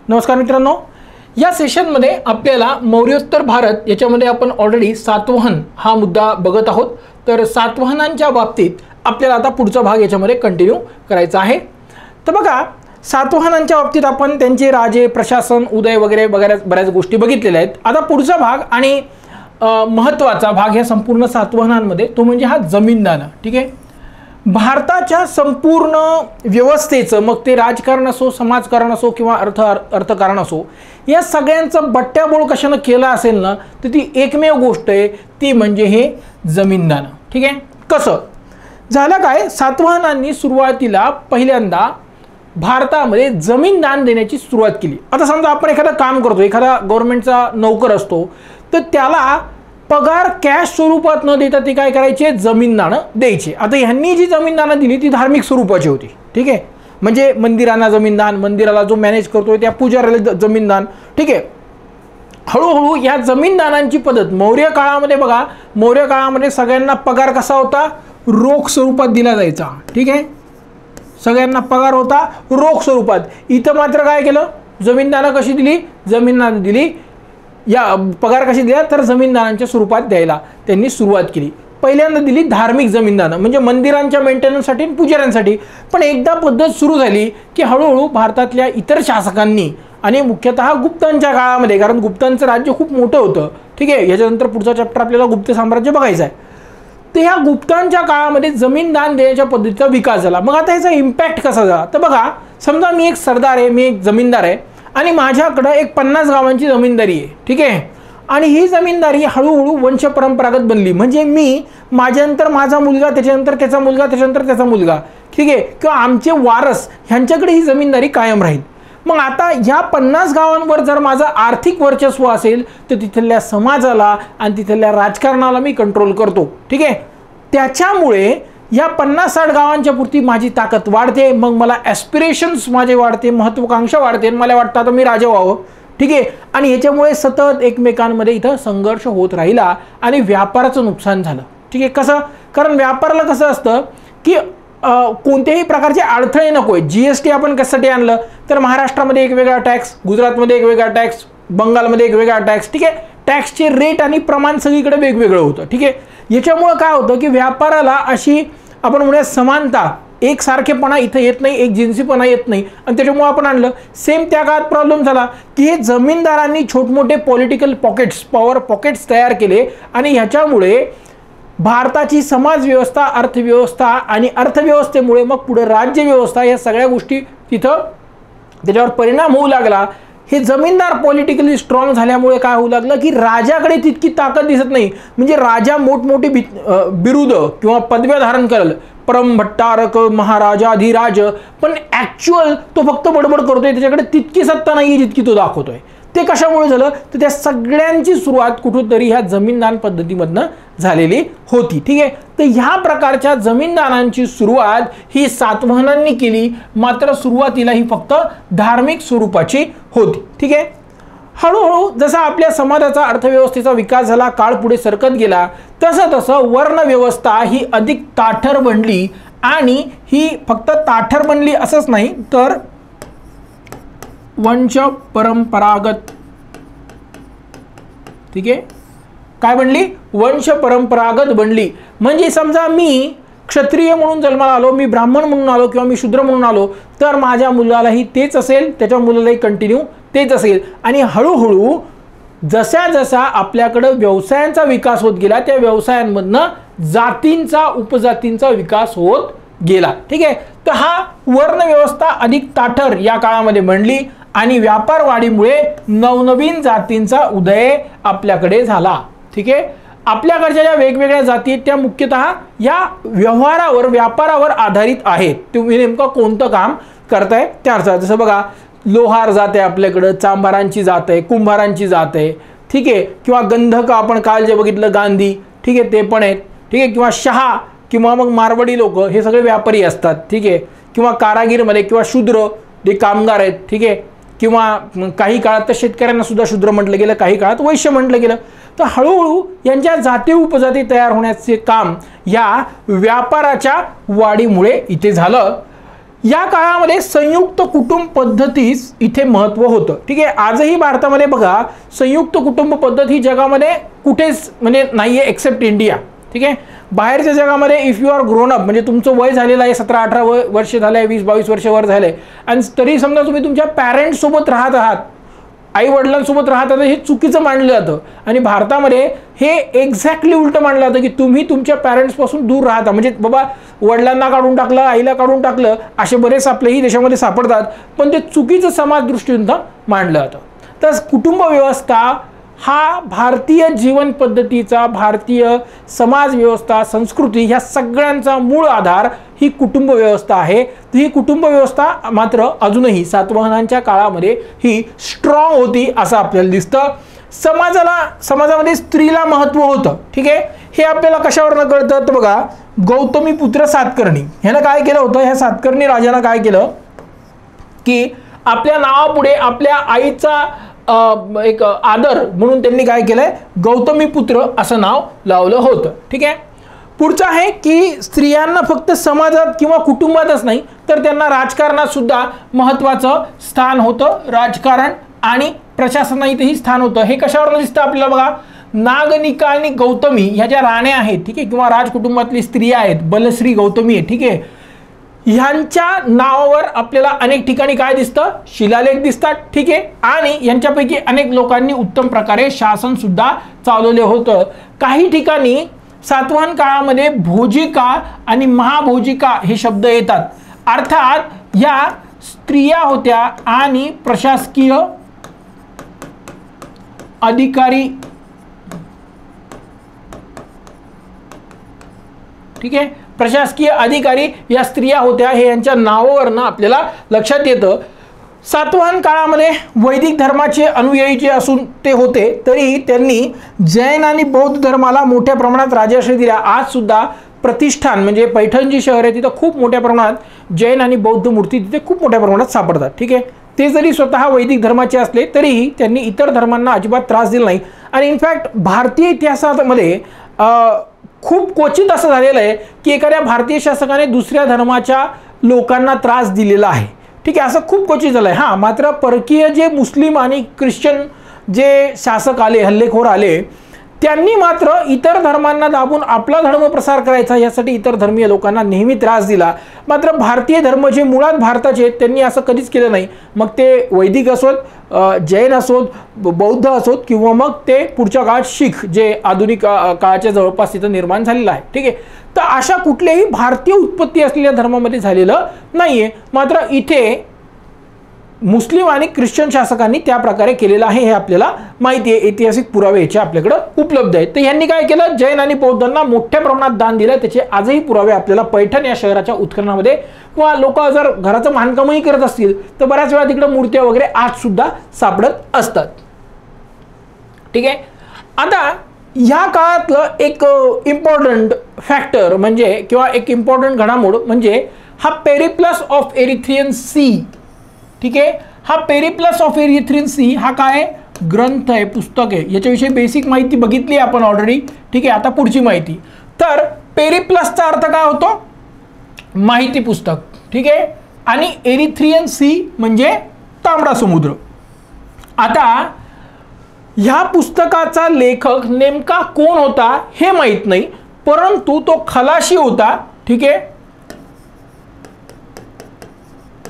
नमस्कार मित्रांनो, या सेशनमध्ये आपल्याला मौर्योत्तर भारत याच्यामध्ये आपण ऑलरेडी सातवाहन हा मुद्दा बघत आहोत। तर सातवाहनांच्या बाबतीत आपल्याला आता पुढचा भाग याच्यामध्ये कंटिन्यू करायचा आहे। तर बघा, सातवाहनांच्या बाबतीत आपण त्यांचे राजे, प्रशासन, उदय वगैरे बऱ्याच गोष्टी बघितलेल्या आहेत। आता पुढचा भाग आणि महत्त्वाचा भाग ह्या संपूर्ण सातवाहनांमध्ये तो म्हणजे हा जमीनदान। ठीक आहे, भारताच्या संपूर्ण व्यवस्थेचं, मग ते राजकारण असो, समाजकारण असो किंवा अर्थकारण असो, या सगळ्यांचं बट्ट्याबोळ कशानं केलं असेल ना, तर ती एकमेव गोष्ट आहे ती म्हणजे हे जमीनदान। ठीक आहे, कसं झालं काय, सातवाहनांनी सुरुवातीला पहिल्यांदा भारतामध्ये जमीनदान देण्याची सुरुवात केली। आता समजा आपण एखादं काम करतो, एखादा गव्हर्नमेंटचा नोकर असतो, तर त्याला पगार कॅश स्वरूपात न देता ते काय करायचे, जमीनदान द्यायचे। आता ह्यांनी जी जमीनदान दिली ती धार्मिक स्वरूपाची होती। ठीक आहे, म्हणजे मंदिरांना जमीनदान, मंदिराला जो मॅनेज करतोय त्या पुजाऱ्याला जमीनदान। ठीक आहे, हळूहळू या जमीनदानांची पद्धत मौर्य काळामध्ये बघा, मौर्य काळामध्ये सगळ्यांना पगार कसा होता, रोख स्वरूपात दिला जायचा। ठीक आहे, सगळ्यांना पगार होता रोख स्वरूपात। इथं मात्र काय केलं, जमीनदान कशी दिली, जमीनदान दिली या पगार कशी दिला, तर जमीनदानांच्या स्वरूपात द्यायला त्यांनी सुरुवात केली। पहिल्यांदा दिली धार्मिक जमीनदान, म्हणजे मंदिरांच्या मेंटेनन्ससाठी, पुजाऱ्यांसाठी। पण एकदा पद्धत सुरू झाली की हळूहळू भारतातल्या इतर शासकांनी आणि मुख्यतः गुप्तांच्या काळामध्ये, कारण गुप्तांचं राज्य खूप मोठं होतं। ठीक आहे, याच्यानंतर पुढचा चॅप्टर आपल्याला गुप्त साम्राज्य बघायचं आहे। तर ह्या गुप्तांच्या काळामध्ये जमीनदान देण्याच्या पद्धतीचा विकास झाला। मग आता याचा इम्पॅक्ट कसा झाला, तर बघा, समजा मी एक सरदार आहे, मी एक जमीनदार आहे आणि माझ्याकडं एक 50 गावांची जमीनदारी आहे। ठीक आहे, आणि ही जमीनदारी हळूहळू वंश परंपरागत बनली, म्हणजे मी माझ्यानंतर माझा मुलगा, त्याच्यानंतर त्याचा मुलगा, त्याच्यानंतर त्याचा मुलगा, ठीक आहे, किंवा आमचे वारस ह्यांच्याकडे ही जमीनदारी कायम राहील। मग आता ह्या 50 गावांवर जर माझं आर्थिक वर्चस्व असेल तर तिथल्या समाजाला आणि तिथल्या राजकारणाला मी कंट्रोल करतो। ठीक आहे, त्याच्यामुळे या 50-60 गावांच्या पुरती माझी ताकद वाढते, मग मला ॲस्पिरेशन्स माझे वाढते, महत्त्वाकांक्षा वाढते, मला वाटतं आता मी राजा व्हावं। ठीक आहे, आणि याच्यामुळे सतत एकमेकांमध्ये इथं संघर्ष होत राहिला आणि व्यापाराचं नुकसान झालं। ठीक आहे, कसं, कारण व्यापाराला कसं असतं की कोणत्याही प्रकारचे अडथळे नको आहे। GST आपण कशासाठी आणलं, तर महाराष्ट्रामध्ये एक वेगळा टॅक्स, गुजरातमध्ये एक वेगळा टॅक्स, बंगालमध्ये एक वेगळा टॅक्स। ठीक आहे, टॅक्सचे रेट आणि प्रमाण सगळीकडे वेगवेगळं होतं। ठीक आहे, याच्यामुळं काय होतं की व्यापाराला अशी आपण म्हणूया समानता, एकसारखेपणा इथं येत नाही, एक जिन्सीपणा येत नाही, आणि त्याच्यामुळे आपण आणलं। सेम त्या काळात प्रॉब्लेम झाला की हे जमीनदारांनी छोटमोठे पॉलिटिकल पॉकेट्स, पॉवर पॉकेट्स तयार केले, आणि ह्याच्यामुळे भारताची समाज व्यवस्था, अर्थव्यवस्था आणि अर्थव्यवस्थेमुळे मग पुढे राज्यव्यवस्था, या सगळ्या गोष्टी तिथं त्याच्यावर परिणाम होऊ लागला। हे जमीनदार पॉलिटिकली स्ट्रॉंग झाल्यामुळे काय होऊ लागलं की राजाकडे तितकी ताकद दिसत नाही, म्हणजे राजा मोठमोठी बिरुद किंवा पदव्या धारण करेल, परमभट्टारक, महाराजाधिराज, पण ॲक्च्युअल तो फक्त बडबड करतोय, त्याच्याकडे तितकी सत्ता नाही आहे जितकी तो दाखवतोय। ते कशामुळे झालं, तर त्या सगळ्यांची सुरुवात कुठेतरी ह्या जमीनदान पद्धतीमधनं झालेली होती। ठीक आहे, तर ह्या प्रकारच्या जमीनदानांची सुरुवात ही सातवाहनांनी केली, मात्र सुरुवातीला ही फक्त धार्मिक स्वरूपाची होती। ठीक आहे, हळूहळू जसा आपल्या समाजाचा, अर्थव्यवस्थेचा विकास झाला, काळ पुढे सरकत गेला, तसं तसं वर्णव्यवस्था ही अधिक ताठर बनली, आणि ही फक्त ताठर बनली असंच नाही, तर वंश परंपरागत, ठीक आहे, काय बनली, वंश परंपरागत बनली। म्हणजे समजा मी क्षत्रिय म्हणून जन्माला आलो, मी ब्राह्मण म्हणून आलो किंवा मी शूद्र म्हणून आलो, तर माझ्या मुलालाही तेच असेल, त्याच्या मुलालाही कंटिन्यू तेच असेल। आणि हळूहळू जसा जसा आपल्याकडं व्यवसायांचा विकास होत गेला, त्या व्यवसायांमधनं जातींचा, उपजातींचा विकास होत गेला। ठीक आहे, तर हा वर्णव्यवस्था अधिक ताठर या काळामध्ये बनली, आणि व्यापार वाढीमुळे नवनवीन जातींचा उदय आपल्याकडे झाला। ठीक आहे, आपल्याकडच्या ज्या वेगवेगळ्या जाती आहेत त्या मुख्यतः या व्यवहारावर, व्यापारावर आधारित आहेत। तुम्ही नेमकं कोणतं काम करताय त्या अर्थात, जसं बघा, लोहार जात आहे आपल्याकडं, चांभारांची जात आहे, कुंभारांची जात आहे। ठीक आहे, किंवा गंधक आपण काल जे बघितलं गांधी, ठीक आहे, ते पण आहेत। ठीक आहे, किंवा शहा किंवा मग मारवाडी लोक, हे सगळे व्यापारी असतात। ठीक आहे, किंवा कारागीरमध्ये किंवा शूद्र जे कामगार आहेत। ठीक आहे, किंवा काही काळात तर शेतकऱ्यांना सुद्धा शूद्र म्हटलं गेलं, काही काळात वैश्य म्हटलं गेलं। तर हळूहळू यांच्या जाती उपजाती तयार होण्याचे काम या व्यापाराच्या वाढीमुळे इथे झालं। या काळामध्ये संयुक्त कुटुंब पद्धतीस इथे महत्त्व होतं. ठीक आहे, आजही भारतामध्ये बघा संयुक्त कुटुंब पद्धत ही जगामध्ये कुठेच म्हणजे नाही आहे एक्सेप्ट इंडिया. ठीक आहे, बाहेरच्या जगामध्ये if you are grown up म्हणजे तुमचं वय झालेलं आहे 17-18 वर्ष झालं आहे, 20-22 वर्ष वर झालं आहे आणि तरी समजा तुम्ही तुमच्या पॅरेंट्ससोबत राहत आहात, आई वडिलांसोबत राहत आहात, हे चुकीचं मानलं जातं. आणि भारतामध्ये हे एक्झॅक्टली उलटं मानलं जातं की तुम्ही तुमच्या पॅरेंट्सपासून दूर राहता. म्हणजे बाबा वडिलांना काढून टाकलं, आईला काढून टाकलं, असे बरेच आपल्याही देशामध्ये सापडतात, पण ते चुकीचं समाज दृष्टीनं मानलं जातं. तर कुटुंब व्यवस्था हा भारतीय जीवन पद्धतीचा, भारतीय समाज व्यवस्था, संस्कृती ह्या सगळ्यांचा मूळ आधार ही कुटुंब व्यवस्था आहे. ही कुटुंब व्यवस्था मात्र अजूनही सातवाहनांच्या काळामध्ये ही स्ट्रॉंग होती असं आपल्याला दिसतं. समाजामध्ये स्त्रीला महत्त्व होतं. ठीक आहे, हे आपल्याला कशावरनं कळतं तर बघा, गौतमीपुत्र सातकर्णी ह्यानं काय केलं होतं, ह्या सातकर्णी राजानं काय केलं की आपल्या नावापुढे आपल्या आईचा एक आदर म्हणून त्यांनी काय केलंय, गौतमीपुत्र असं नाव लावलं होतं. ठीक आहे, पुढचं आहे की स्त्रियांना फक्त समाजात किंवा कुटुंबातच नाही तर त्यांना राजकारणात सुद्धा महत्त्वाचं स्थान होतं. राजकारण आणि प्रशासनातही स्थान होतं. हे कशावरून दिसतं आपल्याला बघा, नागनिका आणि गौतमी ह्या ज्या राण्या आहेत, ठीक आहे, किंवा राजकुटुंबातली स्त्रिया आहेत, बलश्री गौतमी आहे, ठीक आहे, ह्यांच्या नावावर आपल्याला अनेक ठिकाणी काय दिसतं, शिलालेख दिसतात. ठीक आहे, आणि यांच्यापैकी अनेक लोकांनी उत्तम प्रकारे शासन सुद्धा चालवले होतं. काही ठिकाणी सातवाहन काळामध्ये भोजिका आणि महाभोजिका हे शब्द येतात. अर्थात या स्त्रिया होत्या आणि प्रशासकीय अधिकारी. ठीक आहे, प्रशासकीय अधिकारी या स्त्रिया होत्या, हे यांच्या नावावरनं आपल्याला लक्षात येतं. सातवाहन काळामध्ये वैदिक धर्माचे अनुयायी जे असून ते होते, तरी त्यांनी जैन आणि बौद्ध धर्माला मोठ्या प्रमाणात राजाश्रय दिला. आज सुद्धा प्रतिष्ठान म्हणजे पैठण जी शहर आहे तिथं खूप मोठ्या प्रमाणात जैन आणि बौद्ध मूर्ती तिथे खूप मोठ्या प्रमाणात सापडतात. ठीक आहे, ते जरी स्वतः वैदिक धर्माचे असले तरीही त्यांनी इतर धर्मांना अजिबात त्रास दिला नाही. आणि इनफॅक्ट भारतीय इतिहासामध्ये खूप क्वचित असं झालेलं आहे की एखाद्या भारतीय शासकाने दुसऱ्या धर्माच्या लोकांना त्रास दिलेला आहे. ठीक आहे, असं खूप क्वचित झालं आहे. हां, मात्र परकीय जे मुस्लिम आणि ख्रिश्चन जे शासक आले, हल्लेखोर आले, त्यांनी मात्र इतर धर्मांना दाबून आपला धर्म प्रसार करायचा यासाठी इतर धर्मीय लोकांना नेहमी त्रास दिला. मात्र भारतीय धर्म जे मुळात भारताचे आहेत त्यांनी असं कधीच केलं नाही. मग ते वैदिक असोत, जैन असोत, बौद्ध असोत किंवा मग ते पुढच्या काळात शीख जे आधुनिक काळाच्या जवळपास तिथं निर्माण झालेलं आहे. ठीक आहे, तर अशा कुठल्याही भारतीय उत्पत्ती असलेल्या धर्मामध्ये झालेलं नाही आहे. मात्र इथे मुस्लिम आणि ख्रिश्चन शासकांनी त्या प्रकारे केलेलं आहे हे आपल्याला माहिती आहे. ऐतिहासिक पुरावे याचे आपल्याकडे उपलब्ध आहेत. तर यांनी काय केलं, जैन आणि बौद्धांना मोठ्या प्रमाणात दान दिलं. त्याचे आजही पुरावे आपल्याला पैठण या शहराच्या उत्खननामध्ये, किंवा लोक जर घराचं बांधकामही करत असतील तर बऱ्याच वेळा तिकडे मूर्त्या वगैरे आज सुद्धा सापडत असतात. ठीक आहे, आता ह्या काळातलं एक इम्पॉर्टंट फॅक्टर म्हणजे किंवा एक इम्पॉर्टंट घडामोड म्हणजे हा पेरिप्लस ऑफ एरिथ्रियन सी. ठीक आहे, हा पेरिप्लस ऑफ एरिथ्रियन सी हा काय ग्रंथ आहे, पुस्तक आहे. याच्याविषयी बेसिक माहिती बघितली आपण ऑलरेडी. ठीक आहे, आता पुढची माहिती. तर पेरिप्लसचा अर्थ काय होतो, माहिती पुस्तक. ठीक आहे, आणि एरिथ्रियन सी म्हणजे तांबडा समुद्र. आता ह्या पुस्तकाचा लेखक नेमका कोण होता हे माहित नाही, परंतु तो खलाशी होता. ठीक आहे,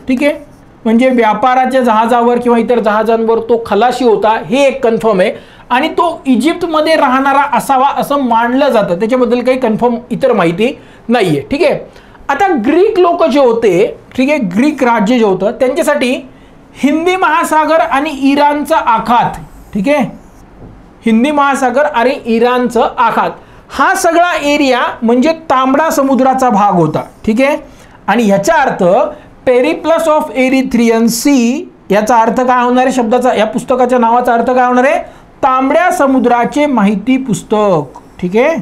ठीक आहे, म्हणजे व्यापाराच्या जहाजावर किंवा इतर जहाजांवर तो खलाशी होता हे एक कन्फर्म आहे. आणि तो इजिप्तमध्ये राहणारा असावा असं मानलं जातं. त्याच्याबद्दल काही कन्फर्म इतर माहिती नाही आहे. ठीक आहे, आता ग्रीक लोक जे होते, ठीक आहे, ग्रीक राज्य जे होतं त्यांच्यासाठी हिंदी महासागर आणि इराणचा आखात, ठीक आहे, हिंदी महासागर आणि इराणचं आखात हा सगळा एरिया म्हणजे तांबडा समुद्राचा भाग होता. ठीक आहे, आणि ह्याचा अर्थ पेरिप्लस ऑफ एरिथ्रियन सी याचा अर्थ काय होणार आहे, शब्दाचा या पुस्तकाच्या नावाचा अर्थ काय होणार आहे, तांबड्या समुद्राचे माहिती पुस्तक. ठीक आहे,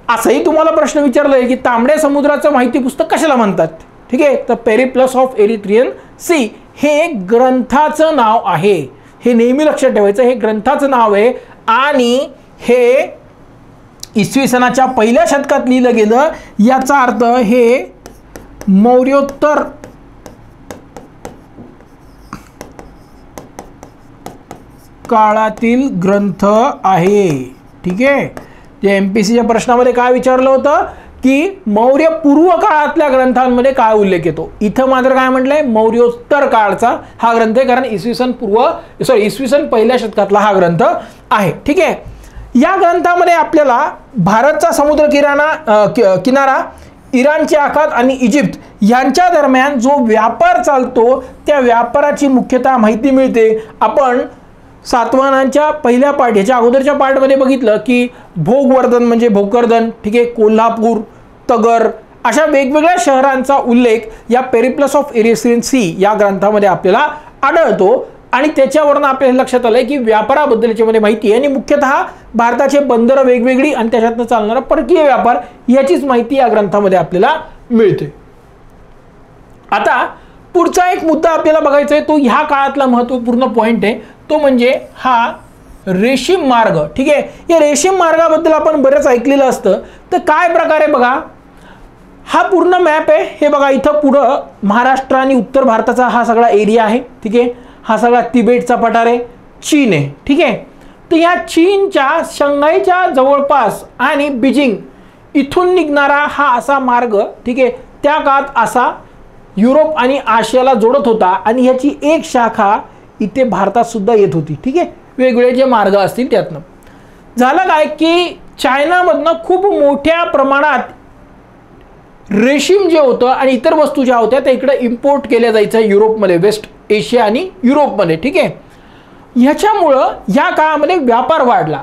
असंही तुम्हाला प्रश्न विचारला आहे की तांबड्या समुद्राचं माहिती पुस्तक कशाला म्हणतात. ठीक आहे, तर पेरिप्लस ऑफ एरिथ्रियन सी हे ग्रंथाचं नाव आहे. हे नेहमी लक्षात ठेवायचं, हे ग्रंथाचं नाव आहे आणि हे इसवी सनाच्या पहिल्या शतकात लिहिलं गेलं. याचा अर्थ हे मौर्योत्तर काळातील ग्रंथ आहे। ठीक आहे, जे MPSCच्या प्रश्नामध्ये काय विचारलं होतं की मौर्य पूर्व काळातल्या ग्रंथांमध्ये काय उल्लेख येतो, इथं मात्र काय म्हटलंय मौर्योत्तर काळचा हा ग्रंथ आहे, कारण इसवी सन पहिल्या शतकातला हा ग्रंथ आहे। ठीक आहे, या ग्रंथामध्ये आपल्याला भारतचा समुद्र किनारा, इराणचे आखात आणि इजिप्त यांच्या दरम्यान जो व्यापार चालतो त्या व्यापाराची मुख्यतः माहिती मिळते। आपण सातवाहनांच्या पहिल्या पार्ट ह्याच्या अगोदरच्या पार्टमध्ये बघितलं की भोगवर्धन म्हणजे भोकरदन, ठीक आहे, कोल्हापूर, तगर अशा वेगवेगळ्या शहरांचा उल्लेख या पेरिप्लस ऑफ एरिथ्रियन सी या ग्रंथामध्ये आपल्याला आढळतो आणि त्याच्यावरून आपल्याला लक्षात आलंय की व्यापाराबद्दल याच्यामध्ये माहिती आहे आणि मुख्यतः भारताचे बंदरं वेगवेगळी आणि त्याच्यातनं चालणारा परकीय व्यापार याचीच माहिती या ग्रंथामध्ये आपल्याला मिळते। आता पुढचा एक मुद्दा आपल्याला बघायचा आहे, तो ह्या काळातला महत्त्वपूर्ण पॉइंट आहे, तो म्हणजे हा रेशीम मार्ग। ठीक आहे, या रेशीम मार्गाबद्दल आपण बरेच ऐकलेलं असतं, तर काय प्रकारे बघा हा पूर्ण मॅप आहे, हे बघा इथं पुढं महाराष्ट्र आणि उत्तर भारताचा हा सगळा एरिया आहे। ठीक आहे, हा सगळा तिबेटचा पठार आहे, चीन आहे। ठीक आहे, तर या चीनच्या शंघाईच्या जवळपास आणि बीजिंग इथून निघणारा हा असा मार्ग, ठीक आहे, त्या काळात असा युरोप आणि आशियाला जोडत होता आणि ह्याची एक शाखा इथे भारतात सुद्धा येत होती। ठीक आहे, वेगवेगळे जे मार्ग असतील त्यातनं झालं काय की चायनामधनं खूप मोठ्या प्रमाणात रेशीम जे होतं आणि इतर वस्तू ज्या होत्या त्या इकडे इम्पोर्ट केल्या जायच्या युरोपमध्ये, वेस्ट एशिया आणि युरोपमध्ये। ठीक आहे, ह्याच्यामुळं ह्या काळामध्ये व्यापार वाढला।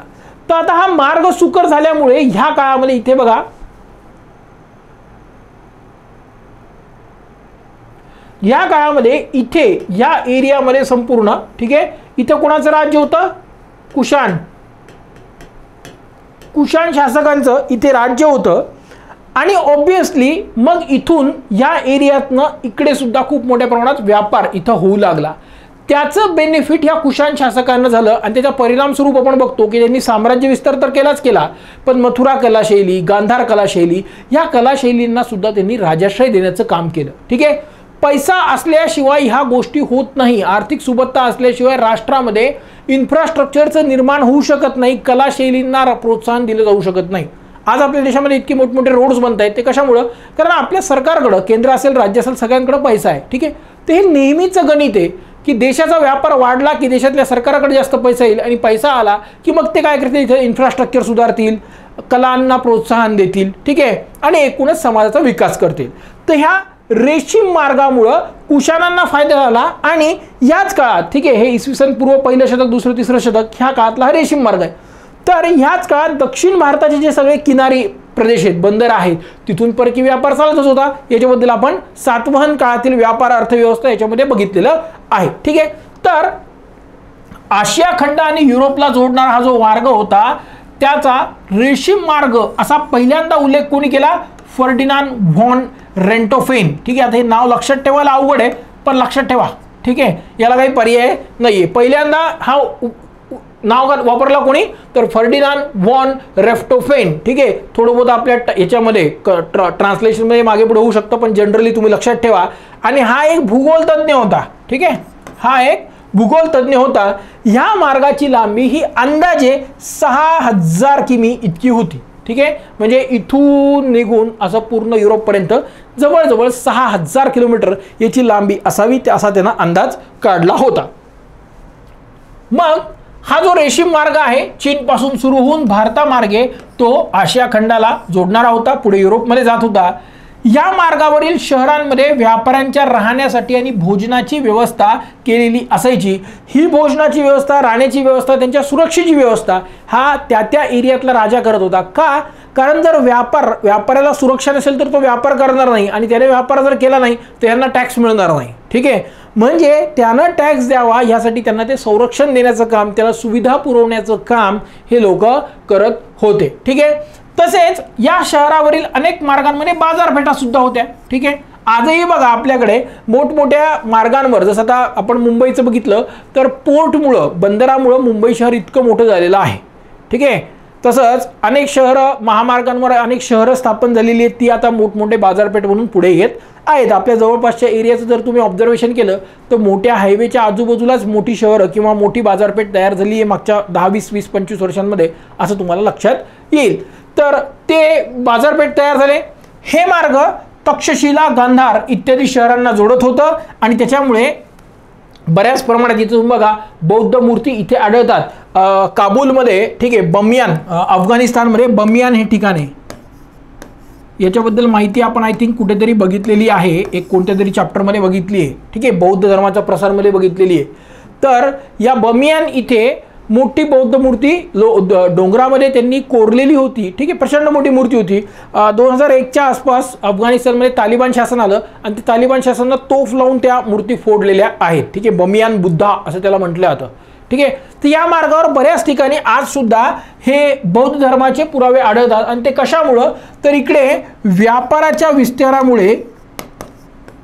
तर आता हा मार्ग सुकर झाल्यामुळे ह्या काळामध्ये इथे बघा या काळामध्ये इथे या एरियामध्ये संपूर्ण, ठीक आहे, इथं कोणाचं राज्य होतं, कुशाण शासकांचं इथे राज्य होतं आणि ऑब्विसली मग इथून या एरियातनं इकडे सुद्धा खूप मोठ्या प्रमाणात व्यापार इथं होऊ लागला। त्याचं बेनिफिट ह्या कुशाण शासकांना झालं आणि त्याचा परिणाम स्वरूप आपण बघतो की त्यांनी साम्राज्य विस्तार तर केलाच केला, पण मथुरा कलाशैली, गांधार कलाशैली या कलाशैलींना सुद्धा त्यांनी राजाश्रय देण्याचं काम केलं। ठीक आहे, पैसा असल्याशिवाय ह्या गोष्टी होत नाही, आर्थिक सुबत्ता असल्याशिवाय राष्ट्रामध्ये इन्फ्रास्ट्रक्चरचं निर्माण होऊ शकत नाही, कलाशैलींना प्रोत्साहन दिलं जाऊ शकत नाही। आज आपल्या देशामध्ये इतके मोठमोठे रोड्स बनत आहेत, ते कशामुळं, कारण आपल्या सरकारकडं, केंद्र असेल राज्य असेल सगळ्यांकडे पैसा आहे। ठीक आहे, ते हे नेहमीचं गणित आहे की देशाचा व्यापार वाढला की देशातल्या सरकारकडे जास्त पैसा येईल आणि पैसा आला की मग ते काय करतील, इथे इन्फ्रास्ट्रक्चर सुधारतील, कलांना प्रोत्साहन देतील, ठीक आहे, आणि एकूणच समाजाचा विकास करतील। तर ह्या रेशीम मार्गामुळं कुशाणांना फायदा झाला आणि याच काळात, ठीक आहे, हे इसवी सन पूर्व पहिलं शतक, दुसरं तिसरं शतक ह्या काळातला हा रेशीम मार्ग आहे। तर ह्याच काळात दक्षिण भारताचे जे सगळे किनारी प्रदेश आहेत, बंदर आहेत, तिथून परकीय व्यापार चालतच होता। याच्याबद्दल आपण सातवाहन काळातील व्यापार अर्थव्यवस्था याच्यामध्ये बघितलेलं आहे। ठीक आहे, तर आशिया खंड आणि युरोपला जोडणारा हा जो मार्ग होता त्याचा रेशीम मार्ग असा पहिल्यांदा उल्लेख कोणी केला, फर्डिनांड व्हॉन रेंटोफेन। ठीक आहे, आता हे नाव लक्षात ठेवायला अवघड आहे पण लक्षात ठेवा। ठीक आहे, याला काही पर्याय नाहीये, पहिल्यांदा हा नाव वापरला कोणी, तर फर्डिनांड व्हॉन रेफ्टोफेन। ठीक आहे, थोडं बहुत आपल्या याच्यामध्ये ट्रान्सलेशनमध्ये मागे पुढे होऊ शकतं पण जनरली तुम्ही लक्षात ठेवा। आणि हा एक भूगोल तज्ञ होता। ठीक आहे, हा एक भूगोल तज्ञ होता। ह्या मार्गाची लांबी ही अंदाजे 6000 किमी इतकी होती। ठीक आहे, म्हणजे इथून निघून असं पूर्ण युरोपपर्यंत जवळजवळ 6000 किलोमीटर याची लांबी असावी, असा त्यांना अंदाज काढला होता। मग हा जो रेशीम मार्ग आहे चीनपासून सुरू होऊन भारतामार्गे तो आशिया खंडाला जोडणारा होता, पुढे युरोपमध्ये जात होता। या मार्गावरील शहरांमध्ये व्यापाऱ्यांच्या राहण्यासाठी आणि भोजनाची व्यवस्था केलेली असायची। ही भोजनाची व्यवस्था, राहण्याची व्यवस्था, त्यांच्या सुरक्षेची व्यवस्था हा त्या एरियातला राजा करत होता। का, कारण जर व्यापाऱ्याला सुरक्षा नसेल तर तो व्यापार करणार नाही आणि त्याने व्यापार जर केला नाही तर यांना टॅक्स मिळणार नाही। ठीक आहे, म्हणजे त्यानं टॅक्स द्यावा यासाठी त्यांना ते संरक्षण देण्याचं काम, त्याला सुविधा पुरवण्याचं काम हे लोक करत होते। ठीक आहे, तसेच या शहरावरील अनेक मार्गांमध्ये बाजारपेठा सुद्धा होत्या। ठीक आहे, आजही बघा आपल्याकडे मोठमोठ्या मार्गांवर, जसं आता आपण मुंबईचं बघितलं तर पोर्टमुळं, बंदरामुळं मुंबई शहर इतकं मोठं झालेलं आहे। ठीक आहे, तसंच अनेक शहरं, महामार्गांवर अनेक शहरं स्थापन झालेली आहेत, ती आता मोठमोठे बाजारपेठ म्हणून पुढे येत आहेत. आपल्या जवळपासच्या एरियाचं जर तुम्ही ऑब्झर्वेशन केलं तर मोठ्या हायवेच्या आजूबाजूलाच मोठी शहरं किंवा मोठी बाजारपेठ तयार झाली आहे मागच्या 10-20-25 वर्षांमध्ये, असं तुम्हाला लक्षात येईल. तर ते बाजारपेठ तयार झाले. हे मार्ग तक्षशिला, गांधार इत्यादी शहरांना जोडत होतं आणि त्याच्यामुळे बऱ्याच प्रमाणात इथे तुम्ही बघा बौद्ध मूर्ती इथे आढळतात. काबूलमध्ये, ठीक आहे, बमियान, अफगाणिस्तानमध्ये बमियान हे ठिकाण आहे. याच्याबद्दल माहिती आपण आय थिंक कुठेतरी बघितलेली आहे, एक कोणत्या तरी चॅप्टरमध्ये बघितली आहे, ठीक आहे, बौद्ध धर्माच्या प्रसारमध्ये बघितलेली आहे. तर या बमियान इथे मोठी बौद्ध मूर्ती डोंगरामध्ये त्यांनी कोरलेली होती, ठीक आहे, प्रचंड मोठी मूर्ती होती. 2001च्या आसपास अफगाणिस्तानमध्ये तालिबान शासन आलं आणि ते तालिबान शासनानं तोफ लावून त्या मूर्ती फोडलेल्या आहेत, ठीक आहे. बमियान बुद्धा असं त्याला म्हटलं जातं, ठीक आहे. तर या मार्गावर बऱ्याच ठिकाणी आज सुद्धा हे बौद्ध धर्माचे पुरावे आढळतात. आणि ते कशामुळं, तर इकडे व्यापाराच्या विस्तारामुळे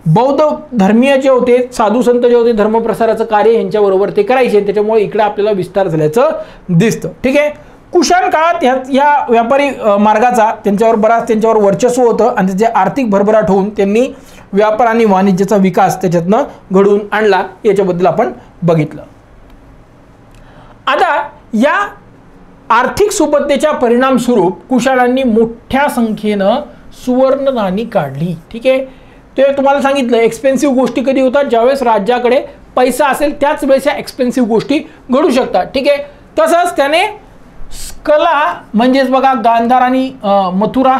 बौद्ध धर्मीय जे होते, साधू संत जे होते, धर्मप्रसाराचं कार्य यांच्याबरोबर ते करायचे, त्याच्यामुळे इकडे आपल्याला विस्तार झाल्याचं दिसतं, ठीक आहे. कुशाण काळात या व्यापारी मार्गाचा त्यांच्यावर वर्चस्व होतं आणि त्याचे आर्थिक भरभराट होऊन त्यांनी व्यापार आणि वाणिज्याचा विकास त्याच्यातनं घडवून आणला, याच्याबद्दल आपण बघितलं. आता या आर्थिक सुबत्तेच्या परिणाम स्वरूप कुशाणांनी मोठ्या संख्येनं सुवर्ण नाणी काढली, ठीक आहे. ते तुम्हाला सांगितलं एक्सपेन्सिव्ह गोष्टी कधी होतात, ज्यावेळेस राज्याकडे पैसा असेल त्याच वेळेस या एक्सपेन्सिव्ह गोष्टी घडू शकतात, ठीक आहे. तसंच त्याने कला म्हणजेच बघा गांधार आणि मथुरा,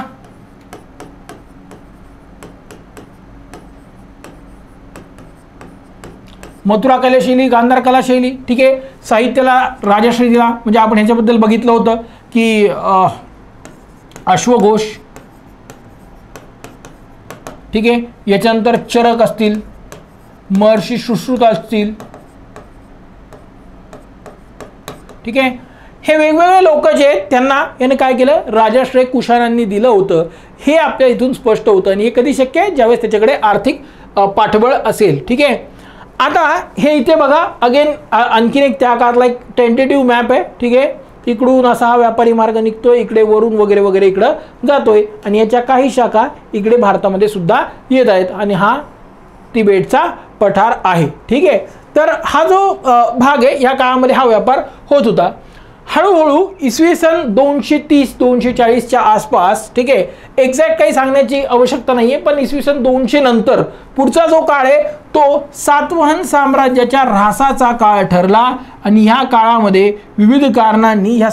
मथुरा कलाशैली, गांधार कलाशैली, ठीक आहे. साहित्याला राजश्री दिला, म्हणजे आपण ह्याच्याबद्दल बघितलं होतं की अश्वघोष, ठीक आहे. याच्यानंतर चरक असतील, महर्षी सुश्रुत असतील, ठीक आहे. हे वेगवेगळे लोक जे आहेत त्यांना याने काय केलं, राजाश्रय कुशाणांनी दिलं होतं, हे आपल्या इथून स्पष्ट होतं. आणि हे कधी शक्य आहे, ज्यावेळेस त्याच्याकडे आर्थिक पाठबळ असेल, ठीक आहे. आता हे इथे बघा अगेन आणखीन एक त्या काळातला एक टेंटेटिव्ह मॅप आहे, ठीक आहे. इकडून असा हा व्यापारी मार्ग निघतोय, इकडे वरून वगैरे वगैरे इकडं जातोय आणि याच्या काही शाखा इकडे भारतामध्ये सुद्धा येत आहेत आणि हा तिबेटचा पठार आहे, ठीक आहे. तर हा जो भाग आहे या काळामध्ये हा व्यापार होत होता. हळूहळू इसवी सन 230-240च्या आसपास, ठीक आहे, एक्झॅक्ट काही सांगण्याची आवश्यकता नाही आहे, पण इसवी सन 200 नंतर पुढचा जो काळ आहे तो सातवाहन साम्राज्याच्या ऱ्हासाचा काळ ठरला. आणि ह्या काळामध्ये विविध कारणांनी ह्या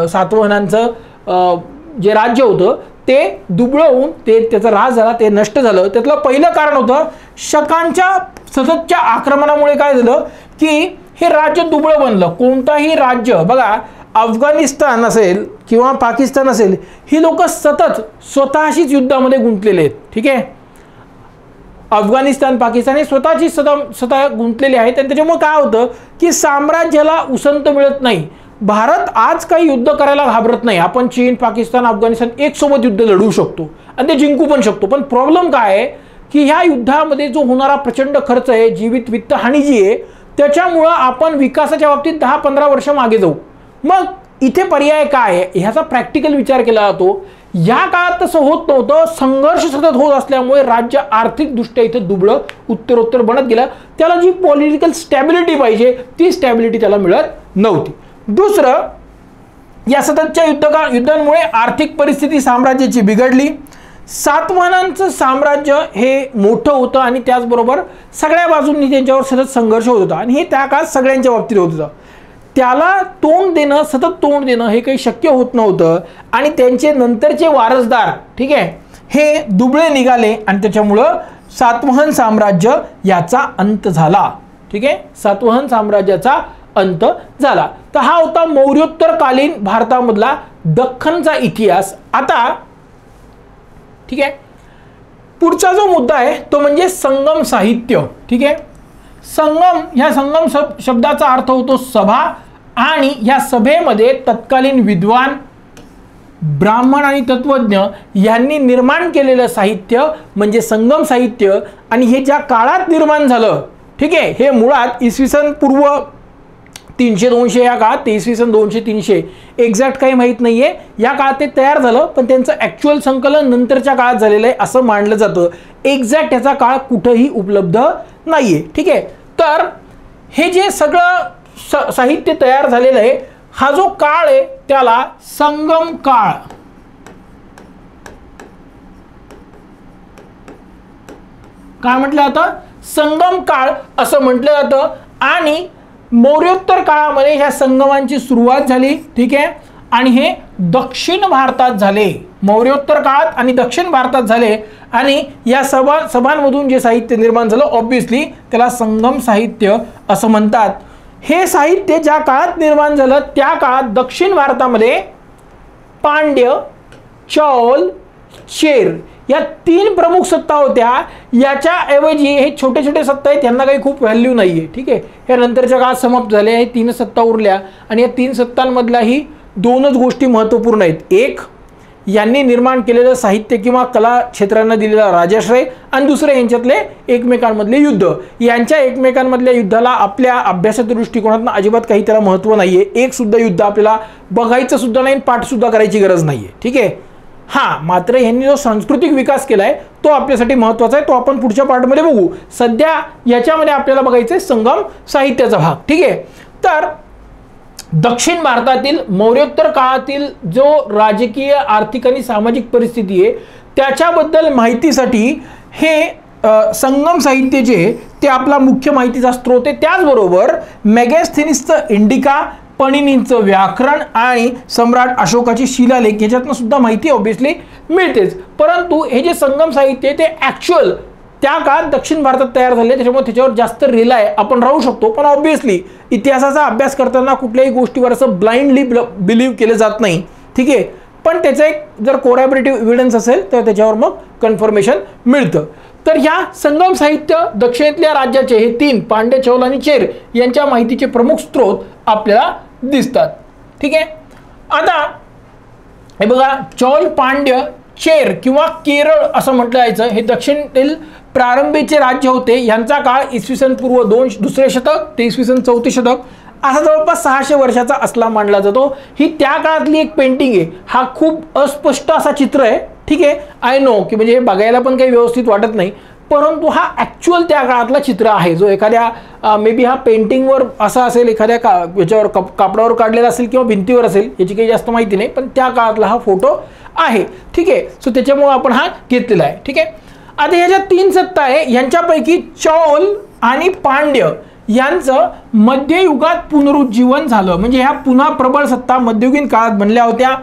सातवाहनांचं जे राज्य होतं ते दुबळं होऊन त्याचा ऱ्हास झाला, ते नष्ट झालं. त्यातलं पहिलं कारण होतं शकांच्या सततच्या आक्रमणामुळे काय झालं की हे राज्य दुबळं बनलं. कोणताही राज्य बघा, अफगाणिस्तान असेल किंवा पाकिस्तान असेल, ही लोक सतत स्वतःशीच युद्धामध्ये गुंतलेले आहेत, ठीक आहे. अफगाणिस्तान, पाकिस्तान हे स्वतः गुंतलेले आहेत आणि त्याच्यामुळे काय होतं की साम्राज्याला उसंत मिळत नाही. भारत आज काही युद्ध करायला घाबरत नाही. आपण चीन, पाकिस्तान, अफगाणिस्तान एक सोबत युद्ध लढवू शकतो आणि ते जिंकू पण शकतो. पण प्रॉब्लेम काय आहे की ह्या युद्धामध्ये जो होणारा प्रचंड खर्च आहे, जीवित वित्त हानी जी आहे, त्याच्यामुळं आपण विकासाच्या बाबतीत 10-15 वर्ष मागे जाऊ. मग इथे पर्याय काय आहे ह्याचा प्रॅक्टिकल विचार केला जातो. या काळात तसं होत नव्हतं. संघर्ष सतत होत असल्यामुळे राज्य आर्थिकदृष्ट्या इथे दुबळं उत्तरोत्तर बनत गेलं. त्याला जी पॉलिटिकल स्टॅबिलिटी पाहिजे ती स्टॅबिलिटी त्याला मिळत नव्हती. दुसरं, या सततच्या युद्धांमुळे आर्थिक परिस्थिती साम्राज्याची बिघडली. सातवाहनांचं साम्राज्य हे मोठं होतं आणि त्याचबरोबर सगळ्या बाजूंनी त्यांच्यावर सतत संघर्ष होत होता आणि हे त्या काळात सगळ्यांच्या बाबतीत होत होतं. त्याला तोंड देणं, सतत तोंड देणं हे काही शक्य होत नव्हतं आणि त्यांचे नंतरचे वारसदार, ठीक आहे, हे दुबळे निघाले आणि त्याच्यामुळं सातवाहन साम्राज्य याचा अंत झाला, ठीक आहे. सातवाहन साम्राज्याचा अंत झाला. तर हा होता मौर्योत्तरकालीन भारतामधला दख्खनचा इतिहास. आता ठीक आहे, पुढचा जो मुद्दा आहे तो म्हणजे संगम साहित्य, ठीक आहे. संगम, ह्या संगम शब्दाचा अर्थ होतो सभा आणि ह्या सभेमध्ये तत्कालीन विद्वान, ब्राह्मण आणि तत्वज्ञ यांनी निर्माण केलेलं साहित्य म्हणजे संगम साहित्य. आणि हे ज्या काळात निर्माण झालं, ठीक आहे, हे मुळात इसवी सन पूर्व 300-200 या काळात, ते इसवी सन 200-300 एक्झॅक्ट काही माहीत नाही आहे. या काळात ते तयार झालं, पण त्यांचं ॲक्च्युअल संकलन नंतरच्या काळात झालेलं आहे असं मानलं जातं. एक्झॅक्ट त्याचा काळ कुठंही उपलब्ध नाही आहे. ठीक आहे, तर हे जे सगळं साहित्य तयार झालेलं आहे, हा जो काळ आहे त्याला संगम काळ काय म्हटलं जातं, संगम काळ असं म्हटलं जातं. आणि मौर्योत्तर काळामध्ये ह्या संगमांची सुरुवात झाली. ठीक आहे, आणि हे दक्षिण भारतात झाले. मौर्योत्तर काळात आणि दक्षिण भारतात झाले. आणि या सभांमधून जे साहित्य निर्माण झालं ऑब्विसली त्याला संगम साहित्य असं म्हणतात. हे साहित्य ज्या काळात निर्माण झालं त्या काळात दक्षिण भारतामध्ये पांड्य, चौल, चेर या 3 प्रमुख सत्ता होत्या. याच्याऐवजी हे छोटे छोटे सत्ता आहेत, यांना काही खूप व्हॅल्यू नाही आहे. ठीक आहे, हे नंतरच्या काळात समाप्त झाले. हे 3 सत्ता उरल्या आणि या 3 सत्तांमधल्याही 2च गोष्टी महत्त्वपूर्ण आहेत. एक, यांनी निर्माण केलेलं साहित्य किंवा कला क्षेत्रांना दिलेला राजाश्रय, आणि दुसरे यांच्यातले एकमेकांमधले युद्ध. यांच्या एकमेकांमधल्या युद्धाला आपल्या अभ्यासाच्या दृष्टिकोनातून अजिबात काही त्याला महत्त्व नाही आहे. एक सुद्धा युद्ध आपल्याला बघायचं सुद्धा नाही, पाठसुद्धा करायची गरज नाही आहे. ठीक आहे, हां, मात्र यांनी जो सांस्कृतिक विकास केला आहे तो आपल्यासाठी महत्त्वाचा आहे. तो आपण पुढच्या पार्टमध्ये बघू. सध्या याच्यामध्ये आपल्याला बघायचं आहे संगम साहित्याचा भाग. ठीक आहे, तर दक्षिण भारतातील मौर्योत्तर काळातील जो राजकीय, आर्थिक आणि सामाजिक परिस्थिती आहे त्याच्याबद्दल माहितीसाठी हे संगम साहित्य जे ते आपला मुख्य माहितीचा स्रोत आहे. त्याचबरोबर मेगॅस्थेनिसचं इंडिका, पणिनींचं व्याकरण आणि सम्राट अशोकाची शिलालेख याच्यातनं सुद्धा माहिती ऑब्विसली मिळतेच. परंतु हे जे संगम साहित्य आहे ते ॲक्च्युअल त्या काळात दक्षिण भारतात तयार झाले, त्याच्यामुळे त्याच्यावर जास्त रिलाय आपण राहू शकतो. पण ऑब्विसली इतिहासाचा अभ्यास करताना कुठल्याही गोष्टीवर असं ब्लाइंडली बिलीव्ह केलं जात नाही. ठीक आहे, पण त्याचा एक जर कोरॅबरेटिव्ह एव्हिडन्स असेल तर त्याच्यावर मग कन्फर्मेशन मिळतं. तर ह्या संगम साहित्य दक्षिणेतल्या राज्याचे हे 3 पांड्य, चौल आणि चेर यांच्या माहितीचे प्रमुख स्रोत आपल्याला दिसतात. ठीक आहे, आता हे बघा, चौल, पांड्य, चेर किंवा केरळ असं म्हटलं जायचं, हे दक्षिणेतील प्रारंभीचे राज्य होते. यांचा काळ इसवी सन पूर्व 2रे शतक ते इसवी सन 4थे शतक असा जवळपास 600 वर्षाचा असला मानला जातो. ही त्या काळातली एक पेंटिंग आहे. हा खूप अस्पष्ट असा चित्र आहे. ठीक आहे, आय नो की म्हणजे हे बघायला पण काही व्यवस्थित वाटत नाही, परंतु हा ॲक्च्युअल त्या काळातला चित्र आहे. जो एखाद्या मे बी हा पेंटिंगवर असा असेल, एखाद्या याच्यावर कापडावर काढलेला असेल किंवा भिंतीवर असेल, याची काही जास्त माहिती नाही, पण त्या काळातला हा फोटो आहे. ठीक आहे, सो त्याच्यामुळे आपण हा घेतलेला आहे. ठीक आहे, आता ह्या ज्या 3 सत्ता आहे यांच्यापैकी चौल आणि पांड्य यांचं मध्ययुगात पुनरुज्जीवन झालं. म्हणजे ह्या पुन्हा प्रबळ सत्ता मध्ययुगीन काळात बनल्या होत्या.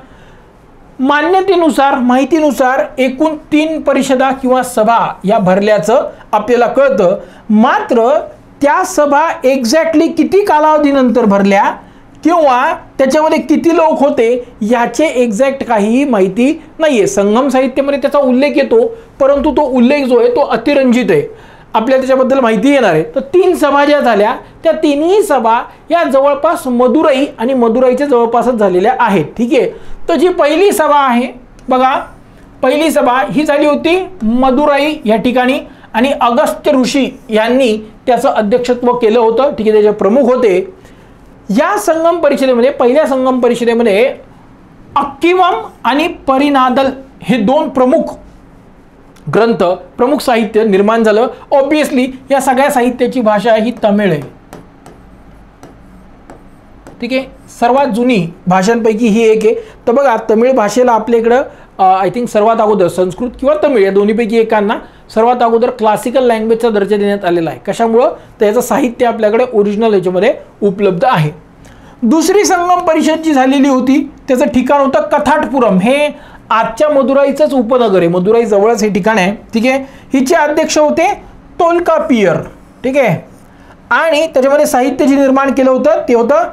मान्यतेनुसार, माहितीनुसार एकूण 3 परिषदा किंवा सभा या भरल्याचं आपल्याला कळतं. मात्र त्या सभा एक्झॅक्टली किती कालावधीनंतर भरल्या किंवा त्याच्यामध्ये किती लोक होते याचे एक्झॅक्ट काहीही माहिती नाही आहे. संगम साहित्यामध्ये त्याचा उल्लेख येतो, परंतु तो उल्लेख जो आहे तो अतिरंजित आहे. आपल्याला त्याच्याबद्दल माहिती येणार आहे. तर 3 सभा ज्या झाल्या त्या 3ही सभा या जवळपास मदुराई आणि मदुराईच्या जवळपासच झालेल्या आहेत. ठीक आहे, तर जी पहिली सभा आहे बघा, पहिली सभा ही झाली होती मदुराई या ठिकाणी आणि अगस्त्य ऋषी यांनी त्याचं अध्यक्षत्व केलं होतं. ठीक आहे, त्याचे प्रमुख होते. या संगम परिषदेमध्ये, पहिल्या संगम परिषदेमध्ये अक्कीवम आणि परिनादल हे 2 प्रमुख ग्रंथ, प्रमुख साहित्य निर्माण झालं. ऑब्विसली या सगळ्या साहित्याची भाषा ही तमिळ आहे. ठीक आहे, सर्वात जुनी भाषांपैकी ही एक आहे. तर बघा, तमिळ भाषेला आपल्या इकडं आय थिंक सर्वात अगोदर संस्कृत किंवा तमिळ या दोन्हीपैकी एकांना सर्वात अगोदर क्लासिकल लँग्वेजचा दर्जा देण्यात आलेला आहे. कशामुळं? त्याचं साहित्य आपल्याकडे ओरिजिनल याच्यामध्ये उपलब्ध आहे. दुसरी संगम परिषद जी झालेली होती त्याचं ठिकाण होतं कथाटपुरम. हे आजच्या मदुराईचंच उपनगर आहे, मदुराई जवळच हे ठिकाण आहे. ठीक आहे, हिचे अध्यक्ष होते तोल्कापियर. ठीक आहे, आणि त्याच्यामध्ये साहित्य जे निर्माण केलं होतं ते होतं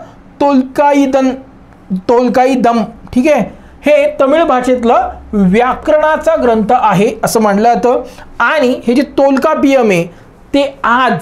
तोल्काईदम. ठीक आहे, हे तमिळ भाषेतलं व्याकरणाचा ग्रंथ आहे असं मानलं जातं. आणि हे जे तोल्कापियम आहे ते आज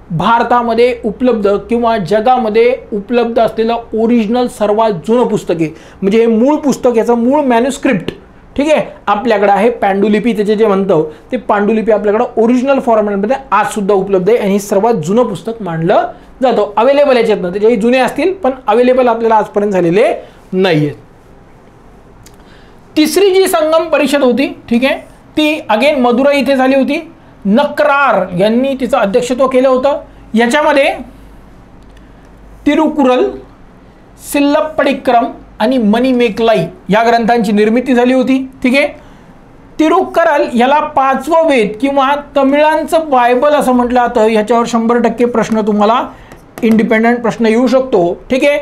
भारतामध्ये उपलब्ध किंवा जगामध्ये उपलब्ध असलेलं ओरिजिनल सर्वात जुनं पुस्तक आहे. म्हणजे हे मूळ पुस्तक, याचं मूळ मॅन्युस्क्रिप्ट ठीक आहे आपल्याकडे आहे. पांडुलिपी त्याचे जे म्हणतो ते पांडुलिपी आपल्याकडे ओरिजिनल फॉर्मॅटमध्ये आज सुद्धा उपलब्ध आहे आणि सर्वात जुनं पुस्तक मानलं जातो अवेलेबल याच्यातनं, त्याचे जुने असतील पण अवेलेबल आपल्याला आजपर्यंत झालेले नाही आहेत. तिसरी जी संगम परिषद होती, ठीक आहे, ती अगेन मदुराई इथे झाली होती. नक्रार यांनी तिचं अध्यक्षत्व केलं होतं. याच्यामध्ये तिरुकुरल, सिल्लप्पडिक्रम आणि मणिमेकलाई या ग्रंथांची निर्मिती झाली होती. ठीक आहे. तिरुकुरल याला 5वं वेद किंवा तमिळांचं बायबल असं म्हटलं जातं. ह्याच्यावर 100% प्रश्न तुम्हाला इंडिपेंडंट प्रश्न येऊ शकतो. ठीक आहे.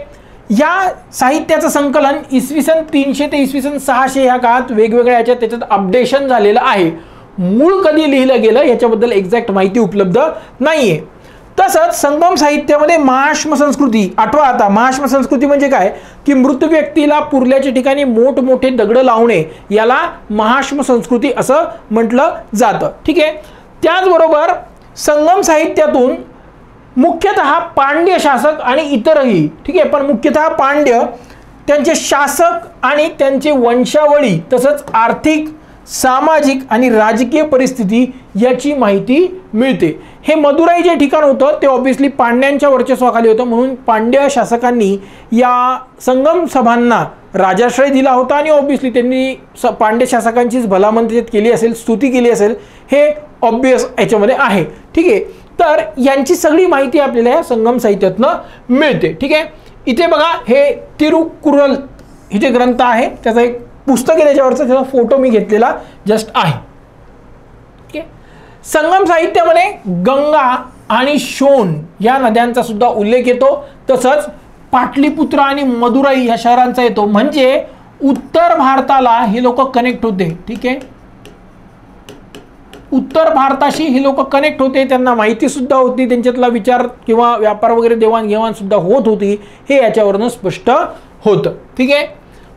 या साहित्याचं संकलन इसवी सन 300 ते इसवी सन 600 या काळात वेगवेगळ्या याच्यात त्याच्यात अपडेशन झालेलं आहे. मूळ कधी लिहिलं गेलं याच्याबद्दल एक्झॅक्ट माहिती उपलब्ध नाहीये. तसंच संगम साहित्यामध्ये महाश्म संस्कृती, आठवा आता महाश्म संस्कृती म्हणजे काय की मृत व्यक्तीला पुरल्याच्या ठिकाणी मोठमोठे दगड लावणे याला महाश्म संस्कृती असं म्हटलं जातं. ठीक आहे. त्याचबरोबर संगम साहित्यातून मुख्यतः पांड्य शासक आणि इतरही, ठीक आहे, पण मुख्यतः पांड्य, त्यांचे शासक आणि त्यांचे वंशावळी तसंच आर्थिक, सामाजिक आणि राजकीय परिस्थिती याची माहिती मिळते. हे मदुराई जे ठिकाण होतं ते ऑब्व्हियसली पांड्यांच्या वर्चस्वाखाली होतं, म्हणून पांड्य शासकांनी या संगम सभांना राजाश्रय दिला होता आणि ऑब्व्हियसली त्यांनी पांड्य शासकांचीच भलामंदी केली असेल, स्तुती केली असेल, हे ऑब्व्हियस याच्यामध्ये आहे. ठीक आहे. तर यांची सगळी माहिती आपल्याला या संगम साहित्यातनं मिळते. ठीक आहे. इथे बघा हे तिरुकुरल हे जे ग्रंथ आहे त्याचा एक पुस्तक आहे, त्याच्यावरचा त्याचा फोटो मी घेतलेला जस्ट आहे. ठीक आहे. संगम साहित्यामध्ये गंगा आणि शोण या नद्यांचा सुद्धा उल्लेख येतो. तसंच पाटलीपुत्र आणि मदुराई या शहरांचा येतो. म्हणजे उत्तर भारताला हे लोक कनेक्ट होते. ठीक आहे. उत्तर भारताशी हे लोक कनेक्ट होते, त्यांना माहिती सुद्धा होती, त्यांच्यातला विचार किंवा व्यापार वगैरे देवाणघेवाण सुद्धा होत होती, हे याच्यावरनं स्पष्ट होतं. ठीक आहे.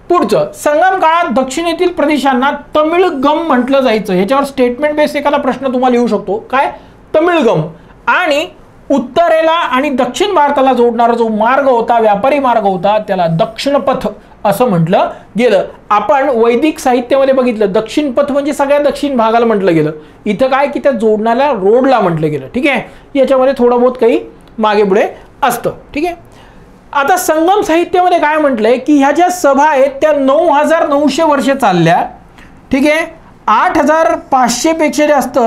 पुढचं, संगम काळात दक्षिणेतील प्रदेशांना तमिळगम म्हटलं जायचं. ह्याच्यावर स्टेटमेंट बेस एखादा प्रश्न तुम्हाला येऊ शकतो, काय तमिळगम. आणि उत्तरेला आणि दक्षिण भारताला जोडणारा जो मार्ग होता, व्यापारी मार्ग होता, त्याला दक्षिणपथ असं म्हटलं गेलं. आपण वैदिक साहित्यामध्ये बघितलं दक्षिण पथ म्हणजे सगळ्या दक्षिण भागाला म्हटलं गेलं. इथं काय की त्या जोडणाऱ्या रोडला म्हटलं गेलं. ठीक आहे. याच्यामध्ये थोडं बहुत काही मागे पुढे असतं. ठीक आहे. आता संगम साहित्यामध्ये काय म्हटलंय की ह्या ज्या सभा आहेत त्या 9900 वर्षे चालल्या. ठीक आहे. 8500 पेक्षा जास्त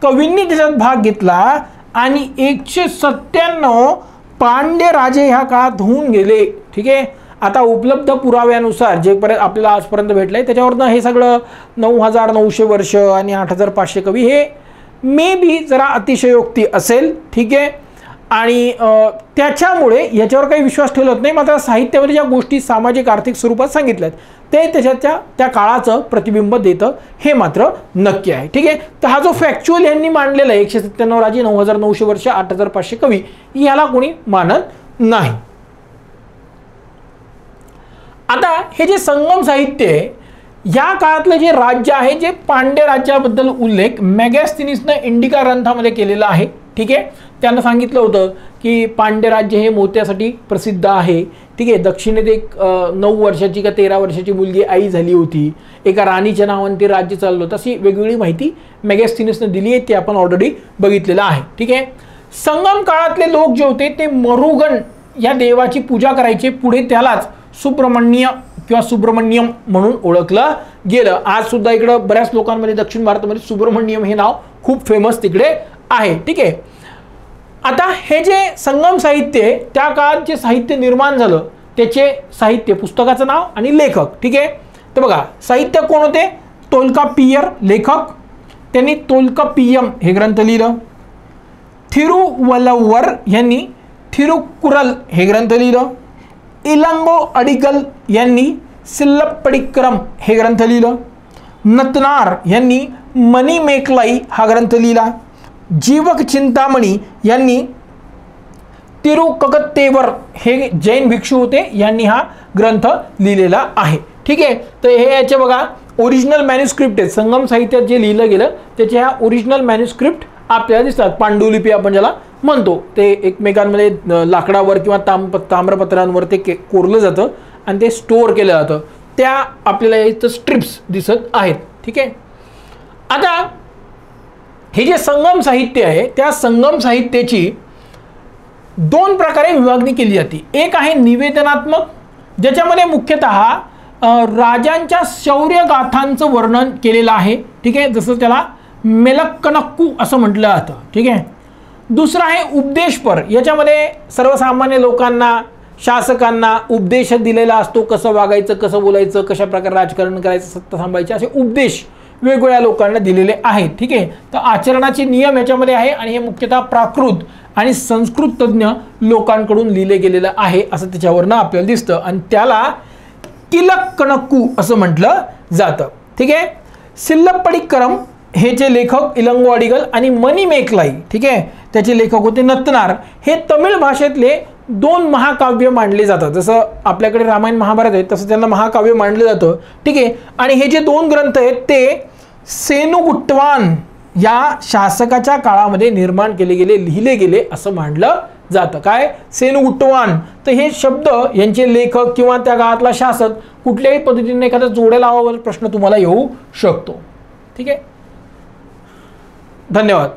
कवींनी त्याच्यात भाग घेतला आणि 197 पांड्य राजे ह्या काळात होऊन गेले. ठीक आहे. आता उपलब्ध पुराव्यानुसार जे आपल्याला आजपर्यंत भेटलंय त्याच्यावरनं हे सगळं 9900 वर्ष आणि 8500 कवी हे मे बी जरा अतिशयोक्ती असेल. ठीक आहे. आणि त्याच्यामुळे याच्यावर काही विश्वास ठेवत नाही. मात्र साहित्यामध्ये ज्या गोष्टी सामाजिक आर्थिक स्वरूपात सांगितल्यात ते त्याच्याच्या त्या काळाचं प्रतिबिंब देतं, हे मात्र नक्की आहे. ठीक आहे. तर हा जो फॅक्च्युअल यांनी मांडलेला आहे 197 राजे 9900 वर्ष 8500 कवी, याला कोणी मानत नाही. आता हे जे संगम साहित्य आहे या काळातलं जे राज्य आहे, जे पांड्य राज्याबद्दल उल्लेख मेगॅस्थनीसनं इंडिका ग्रंथामध्ये केलेला आहे. ठीक आहे. त्यांना सांगितलं होतं की पांड्य राज्य हे मोत्यासाठी प्रसिद्ध आहे. ठीक आहे. दक्षिणेत एक 9 वर्षाची का 13 वर्षाची मुलगी आई झाली होती, एका राणीच्या नावाने ते राज्य चाललं होतं, अशी वेगवेगळी माहिती मेगॅस्थनीसनं दिली आहे, ते आपण ऑलरेडी बघितलेलं आहे. ठीक आहे. संगम काळातले लोक जे होते ते मरुगण या देवाची पूजा करायचे. पुढे त्यालाच सुब्रमण्य किंवा सुब्रमण्यम म्हणून ओळखलं गेलं. आज सुद्धा इकडं बऱ्याच लोकांमध्ये दक्षिण भारतामध्ये सुब्रमण्यम हे नाव खूप फेमस तिकडे आहे. ठीक आहे. आता हे जे संगम साहित्य आहे त्या काळात जे साहित्य निर्माण झालं त्याचे साहित्य, पुस्तकाचं नाव आणि लेखक. ठीक आहे. तर बघा साहित्य कोण होते, तोल्काप्पियर लेखक, त्यांनी तोल्काप्पियम हे ग्रंथ लिहिलं. थिरुवल्लवर यांनी थिरुकुरल हे ग्रंथ लिहिलं. इलांगो अडिगल यांनी सिल्लप्पडिक्रम हे ग्रंथ लिहिलं. नतनार यांनी मणिमेकलाई हा ग्रंथ लिहिला. जीवक चिंतामणी यांनी तिरुककत्तेवर हे जैन भिक्षू होते, यांनी हा ग्रंथ लिहिलेला आहे. ठीक आहे. तर हे याचे बघा ओरिजिनल मॅन्युस्क्रिप्ट आहेत. संगम साहित्यात जे लिहिलं गेलं त्याचे ह्या ओरिजिनल मॅन्युस्क्रिप्ट आपल्याला दिसतात. पांडुलिपी आपण ज्याला म्हणतो, ते एकमेकांमध्ये लाकडावर किंवा ताम्रपत्रांवर ते कोरलं जातं आणि ते स्टोअर केलं जातं. त्या आपल्याला इथं स्ट्रिप्स दिसत आहेत. ठीक आहे. आता हे जे संगम साहित्य आहे त्या संगम साहित्याची दोन प्रकारे विभागणी केली जाते. एक आहे निवेदनात्मक, ज्याच्यामध्ये मुख्यतः राजांच्या शौर्यगाथांचं वर्णन केलेलं आहे. ठीक आहे, जसं त्याला मेलक्कनक्कू असं म्हटलं जातं. ठीक आहे. दुसरं आहे उपदेशपर, याच्यामध्ये सर्वसामान्य लोकांना, शासकांना उपदेश दिलेला असतो, कसं वागायचं, कसं बोलायचं, कशा प्रकारे राजकारण करायचं, सत्ता सांभाळायची, असे उपदेश वेगवेगळ्या लोकांना दिलेले आहेत. ठीक आहे. तर आचरणाचे नियम याच्यामध्ये आहे आणि हे मुख्यतः प्राकृत आणि संस्कृत तज्ञ लोकांकडून लिहिले गेलेलं आहे असं त्याच्यावरनं आपल्याला दिसतं आणि त्याला किलक्कनक्कू असं म्हटलं जातं. ठीक आहे. सिल्लप्पडिक्करम हे जे लेखक इलंगो अडिगल आणि मणिमेकलाई, ठीक आहे, त्याचे लेखक होते नत्तनार. हे तमिळ भाषेतले दोन महाकाव्य मानले जातात. जसं आपल्याकडे रामायण महाभारत आहे तसं त्यांना महाकाव्य मानलं जातं. ठीक आहे. आणि हे जे दोन ग्रंथ आहेत ते सेनुगुट्टवान या शासकाच्या काळामध्ये निर्माण केले गेले, लिहिले गेले असं मानलं जातं. काय? सेनुगुट्टवान. तर हे शब्द यांचे लेखक किंवा त्या काळातला शासक कुठल्याही पद्धतीने एखादा जोड्या लावावर प्रश्न तुम्हाला येऊ शकतो. ठीक आहे. धन्यवाद.